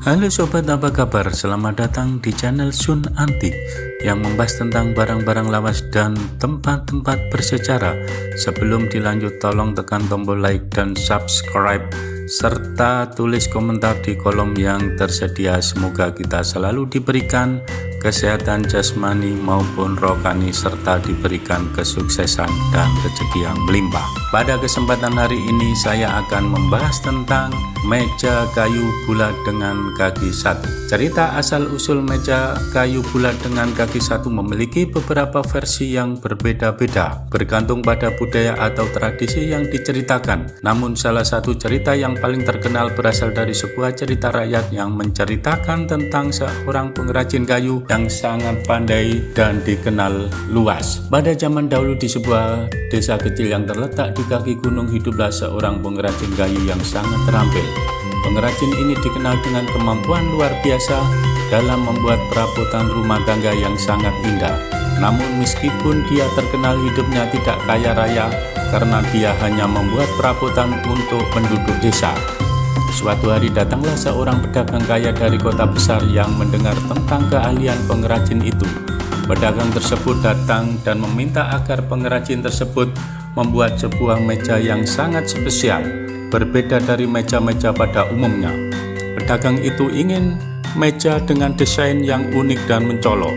Halo sobat, apa kabar? Selamat datang di channel Sun Antik yang membahas tentang barang-barang lawas dan tempat-tempat bersejarah. Sebelum dilanjut, tolong tekan tombol like dan subscribe serta tulis komentar di kolom yang tersedia. Semoga kita selalu diberikan kesehatan jasmani maupun rohani serta diberikan kesuksesan dan rezeki yang melimpah. Pada kesempatan hari ini saya akan membahas tentang meja kayu bulat dengan kaki satu. Cerita asal-usul meja kayu bulat dengan kaki satu memiliki beberapa versi yang berbeda-beda, bergantung pada budaya atau tradisi yang diceritakan. Namun salah satu cerita yang paling terkenal berasal dari sebuah cerita rakyat yang menceritakan tentang seorang pengrajin kayu yang sangat pandai dan dikenal luas. Pada zaman dahulu di sebuah desa kecil yang terletak di kaki gunung hiduplah seorang pengrajin kayu yang sangat terampil. Pengrajin ini dikenal dengan kemampuan luar biasa dalam membuat perabotan rumah tangga yang sangat indah. Namun meskipun dia terkenal hidupnya tidak kaya raya karena dia hanya membuat perabotan untuk penduduk desa. Suatu hari datanglah seorang pedagang kaya dari kota besar yang mendengar tentang keahlian pengrajin itu. Pedagang tersebut datang dan meminta agar pengrajin tersebut membuat sebuah meja yang sangat spesial, berbeda dari meja-meja pada umumnya. Pedagang itu ingin meja dengan desain yang unik dan mencolok.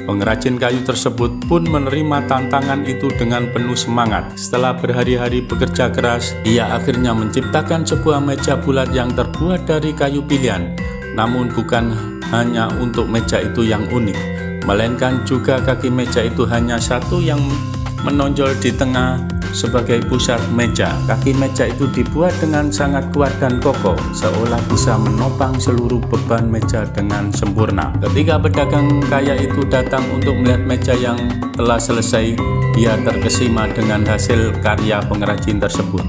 Pengrajin kayu tersebut pun menerima tantangan itu dengan penuh semangat. Setelah berhari-hari bekerja keras, ia akhirnya menciptakan sebuah meja bulat yang terbuat dari kayu pilihan. Namun bukan hanya untuk meja itu yang unik, melainkan juga kaki meja itu hanya satu yang menonjol di tengah sebagai pusat meja. Kaki meja itu dibuat dengan sangat kuat dan kokoh, seolah bisa menopang seluruh beban meja dengan sempurna. Ketika pedagang kaya itu datang untuk melihat meja yang telah selesai, dia terkesima dengan hasil karya pengrajin tersebut.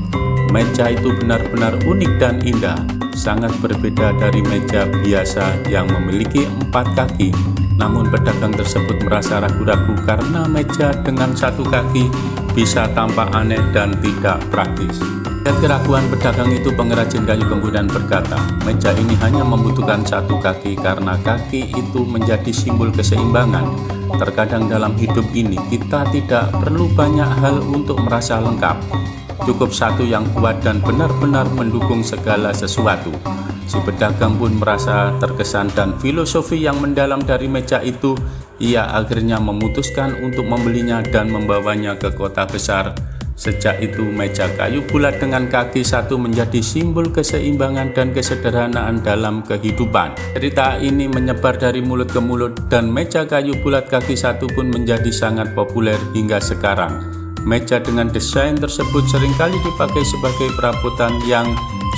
Meja itu benar-benar unik dan indah, sangat berbeda dari meja biasa yang memiliki 4 kaki. Namun pedagang tersebut merasa ragu-ragu karena meja dengan 1 kaki bisa tampak aneh dan tidak praktis. Dan keraguan pedagang itu, pengrajin kayu kemudian berkata, meja ini hanya membutuhkan 1 kaki karena kaki itu menjadi simbol keseimbangan. Terkadang dalam hidup ini kita tidak perlu banyak hal untuk merasa lengkap. Cukup 1 yang kuat dan benar-benar mendukung segala sesuatu. Si pedagang pun merasa terkesan dan filosofi yang mendalam dari meja itu. Ia akhirnya memutuskan untuk membelinya dan membawanya ke kota besar. Sejak itu meja kayu bulat dengan kaki satu menjadi simbol keseimbangan dan kesederhanaan dalam kehidupan. Cerita ini menyebar dari mulut ke mulut dan meja kayu bulat kaki satu pun menjadi sangat populer hingga sekarang. Meja dengan desain tersebut seringkali dipakai sebagai perabotan yang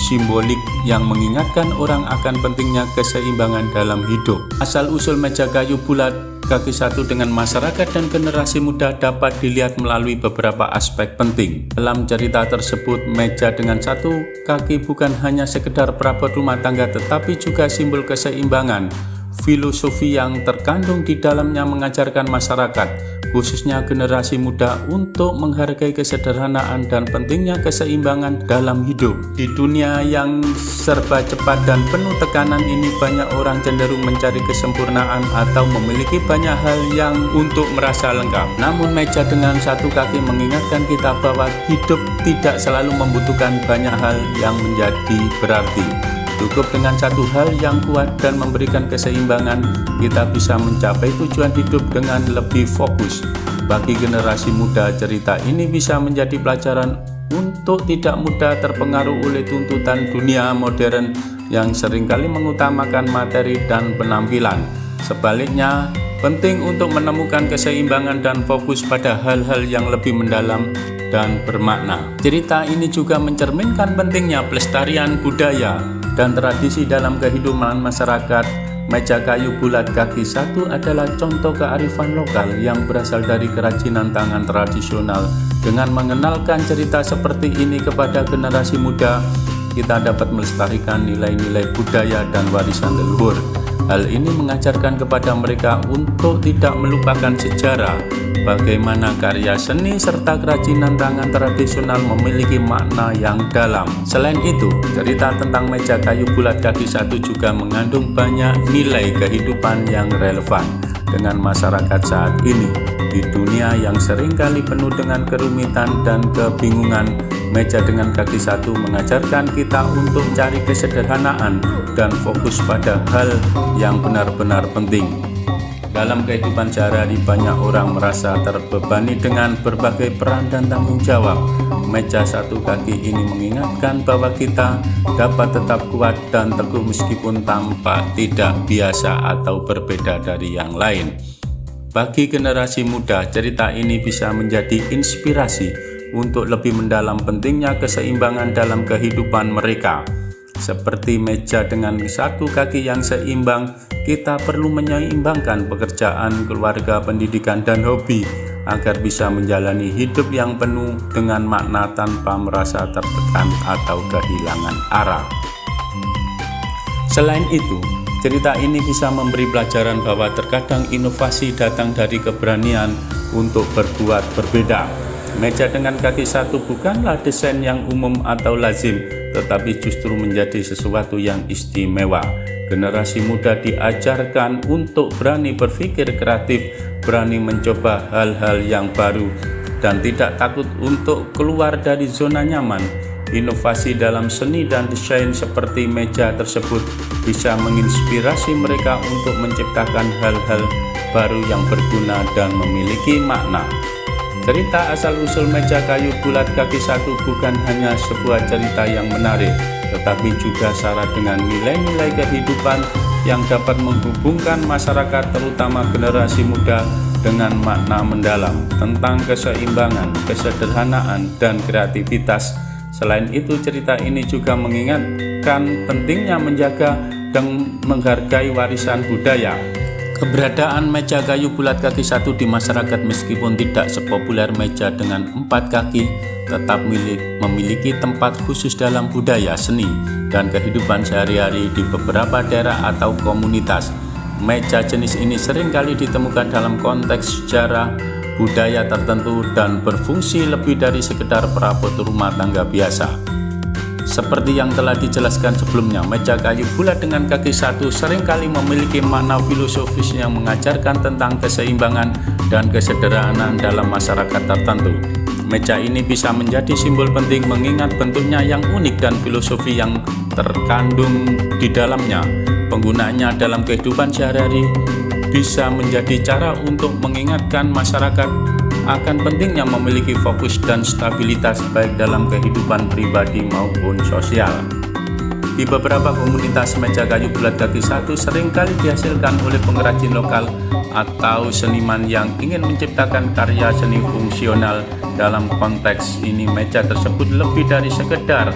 simbolik yang mengingatkan orang akan pentingnya keseimbangan dalam hidup. Asal-usul meja kayu bulat kaki satu dengan masyarakat dan generasi muda dapat dilihat melalui beberapa aspek penting. Dalam cerita tersebut, meja dengan 1 kaki bukan hanya sekedar perabot rumah tangga tetapi juga simbol keseimbangan. Filosofi yang terkandung di dalamnya mengajarkan masyarakat, khususnya generasi muda, untuk menghargai kesederhanaan dan pentingnya keseimbangan dalam hidup. Di dunia yang serba cepat dan penuh tekanan ini, banyak orang cenderung mencari kesempurnaan atau memiliki banyak hal yang untuk merasa lengkap. Namun meja dengan 1 kaki mengingatkan kita bahwa hidup tidak selalu membutuhkan banyak hal yang menjadi berarti. Cukup dengan 1 hal yang kuat dan memberikan keseimbangan, kita bisa mencapai tujuan hidup dengan lebih fokus. Bagi generasi muda, cerita ini bisa menjadi pelajaran untuk tidak mudah terpengaruh oleh tuntutan dunia modern yang seringkali mengutamakan materi dan penampilan. Sebaliknya, penting untuk menemukan keseimbangan dan fokus pada hal-hal yang lebih mendalam dan bermakna. Cerita ini juga mencerminkan pentingnya pelestarian budaya dan tradisi dalam kehidupan masyarakat. Meja kayu bulat kaki satu adalah contoh kearifan lokal yang berasal dari kerajinan tangan tradisional. Dengan mengenalkan cerita seperti ini kepada generasi muda, kita dapat melestarikan nilai-nilai budaya dan warisan leluhur. Hal ini mengajarkan kepada mereka untuk tidak melupakan sejarah, bagaimana karya seni serta kerajinan tangan tradisional memiliki makna yang dalam. Selain itu, cerita tentang meja kayu bulat kaki satu juga mengandung banyak nilai kehidupan yang relevan dengan masyarakat saat ini. Di dunia yang seringkali penuh dengan kerumitan dan kebingungan, meja dengan kaki satu mengajarkan kita untuk cari kesederhanaan dan fokus pada hal yang benar-benar penting. Dalam kehidupan sehari-hari, banyak orang merasa terbebani dengan berbagai peran dan tanggung jawab. Meja satu kaki ini mengingatkan bahwa kita dapat tetap kuat dan teguh meskipun tampak tidak biasa atau berbeda dari yang lain. Bagi generasi muda, cerita ini bisa menjadi inspirasi untuk lebih mendalam pentingnya keseimbangan dalam kehidupan mereka. Seperti meja dengan satu kaki yang seimbang, kita perlu menyeimbangkan pekerjaan, keluarga, pendidikan, dan hobi agar bisa menjalani hidup yang penuh dengan makna tanpa merasa tertekan atau kehilangan arah. Selain itu, cerita ini bisa memberi pelajaran bahwa terkadang inovasi datang dari keberanian untuk berbuat berbeda. Meja dengan kaki satu bukanlah desain yang umum atau lazim, tetapi justru menjadi sesuatu yang istimewa. Generasi muda diajarkan untuk berani berpikir kreatif, berani mencoba hal-hal yang baru, dan tidak takut untuk keluar dari zona nyaman. Inovasi dalam seni dan desain seperti meja tersebut bisa menginspirasi mereka untuk menciptakan hal-hal baru yang berguna dan memiliki makna. Cerita asal-usul meja kayu bulat kaki satu bukan hanya sebuah cerita yang menarik, tetapi juga syarat dengan nilai-nilai kehidupan yang dapat menghubungkan masyarakat, terutama generasi muda, dengan makna mendalam tentang keseimbangan, kesederhanaan, dan kreativitas. Selain itu, cerita ini juga mengingatkan pentingnya menjaga dan menghargai warisan budaya. Keberadaan meja kayu bulat kaki satu di masyarakat meskipun tidak sepopuler meja dengan 4 kaki, tetap memiliki tempat khusus dalam budaya, seni, dan kehidupan sehari-hari di beberapa daerah atau komunitas. Meja jenis ini seringkali ditemukan dalam konteks sejarah, budaya tertentu, dan berfungsi lebih dari sekedar perabot rumah tangga biasa. Seperti yang telah dijelaskan sebelumnya, meja kayu bulat dengan kaki satu seringkali memiliki makna filosofis yang mengajarkan tentang keseimbangan dan kesederhanaan dalam masyarakat tertentu. Meja ini bisa menjadi simbol penting mengingat bentuknya yang unik dan filosofi yang terkandung di dalamnya. Penggunaannya dalam kehidupan sehari-hari bisa menjadi cara untuk mengingatkan masyarakat akan pentingnya memiliki fokus dan stabilitas baik dalam kehidupan pribadi maupun sosial. Di beberapa komunitas, meja kayu bulat kaki satu seringkali dihasilkan oleh pengrajin lokal atau seniman yang ingin menciptakan karya seni fungsional. Dalam konteks ini, meja tersebut lebih dari sekedar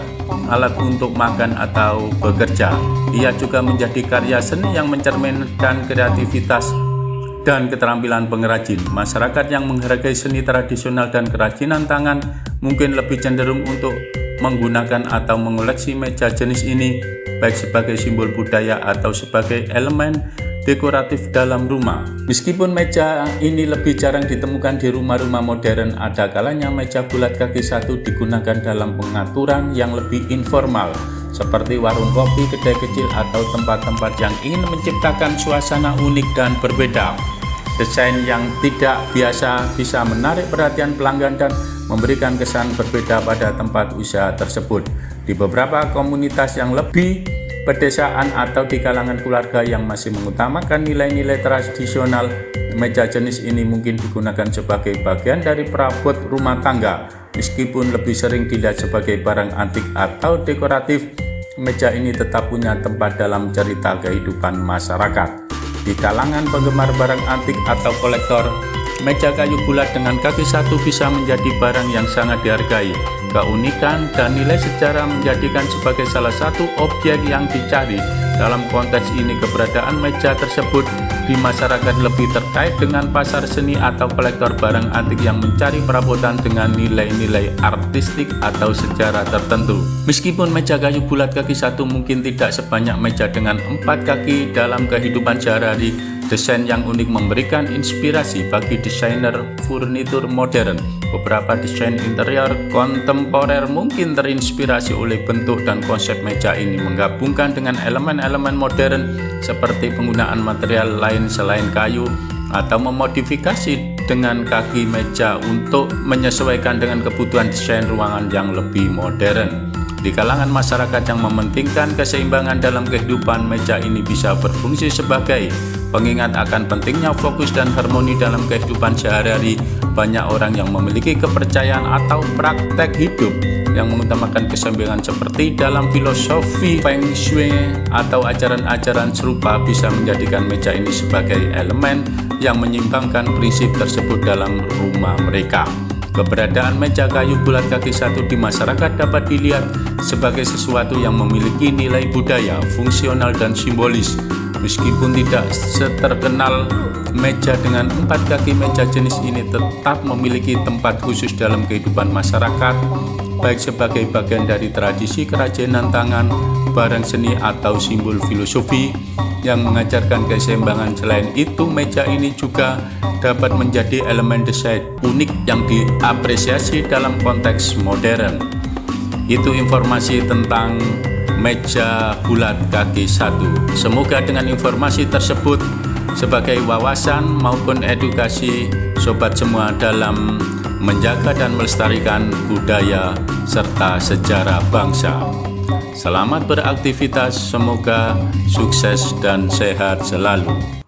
alat untuk makan atau bekerja. Ia juga menjadi karya seni yang mencerminkan kreativitas dan keterampilan pengrajin. Masyarakat yang menghargai seni tradisional dan kerajinan tangan mungkin lebih cenderung untuk menggunakan atau mengoleksi meja jenis ini, baik sebagai simbol budaya atau sebagai elemen dekoratif dalam rumah. Meskipun meja ini lebih jarang ditemukan di rumah-rumah modern, ada kalanya meja bulat kaki satu digunakan dalam pengaturan yang lebih informal, seperti warung kopi, kedai kecil, atau tempat-tempat yang ingin menciptakan suasana unik dan berbeda. Desain yang tidak biasa bisa menarik perhatian pelanggan dan memberikan kesan berbeda pada tempat usaha tersebut. Di beberapa komunitas yang lebih pedesaan atau di kalangan keluarga yang masih mengutamakan nilai-nilai tradisional, meja jenis ini mungkin digunakan sebagai bagian dari perabot rumah tangga. Meskipun lebih sering dilihat sebagai barang antik atau dekoratif, meja ini tetap punya tempat dalam cerita kehidupan masyarakat. Di kalangan penggemar barang antik atau kolektor, Meja kayu bulat dengan kaki satu bisa menjadi barang yang sangat dihargai. Keunikan dan nilai sejarah menjadikan sebagai salah satu objek yang dicari. Dalam konteks ini, keberadaan meja tersebut di masyarakat lebih terkait dengan pasar seni atau kolektor barang antik yang mencari perabotan dengan nilai-nilai artistik atau sejarah tertentu. Meskipun meja kayu bulat kaki satu mungkin tidak sebanyak meja dengan 4 kaki dalam kehidupan sehari-hari, desain yang unik memberikan inspirasi bagi desainer furnitur modern. Beberapa desain interior kontemporer mungkin terinspirasi oleh bentuk dan konsep meja ini, menggabungkan dengan elemen-elemen modern seperti penggunaan material lain selain kayu atau memodifikasi dengan kaki meja untuk menyesuaikan dengan kebutuhan desain ruangan yang lebih modern. Di kalangan masyarakat yang mementingkan keseimbangan dalam kehidupan, meja ini bisa berfungsi sebagai pengingat akan pentingnya fokus dan harmoni dalam kehidupan sehari-hari. Banyak orang yang memiliki kepercayaan atau praktek hidup yang mengutamakan keseimbangan seperti dalam filosofi Feng Shui atau ajaran-ajaran serupa bisa menjadikan meja ini sebagai elemen yang menyeimbangkan prinsip tersebut dalam rumah mereka. Keberadaan meja kayu bulat kaki satu di masyarakat dapat dilihat sebagai sesuatu yang memiliki nilai budaya, fungsional, dan simbolis. Meskipun tidak seterkenal meja dengan 4 kaki, meja jenis ini tetap memiliki tempat khusus dalam kehidupan masyarakat, baik sebagai bagian dari tradisi kerajinan tangan, barang seni, atau simbol filosofi yang mengajarkan keseimbangan. Selain itu, meja ini juga dapat menjadi elemen desain unik yang diapresiasi dalam konteks modern. Itu informasi tentang meja bulat kaki satu. Semoga dengan informasi tersebut sebagai wawasan maupun edukasi sobat semua dalam menjaga dan melestarikan budaya serta sejarah bangsa. Selamat beraktivitas, semoga sukses dan sehat selalu.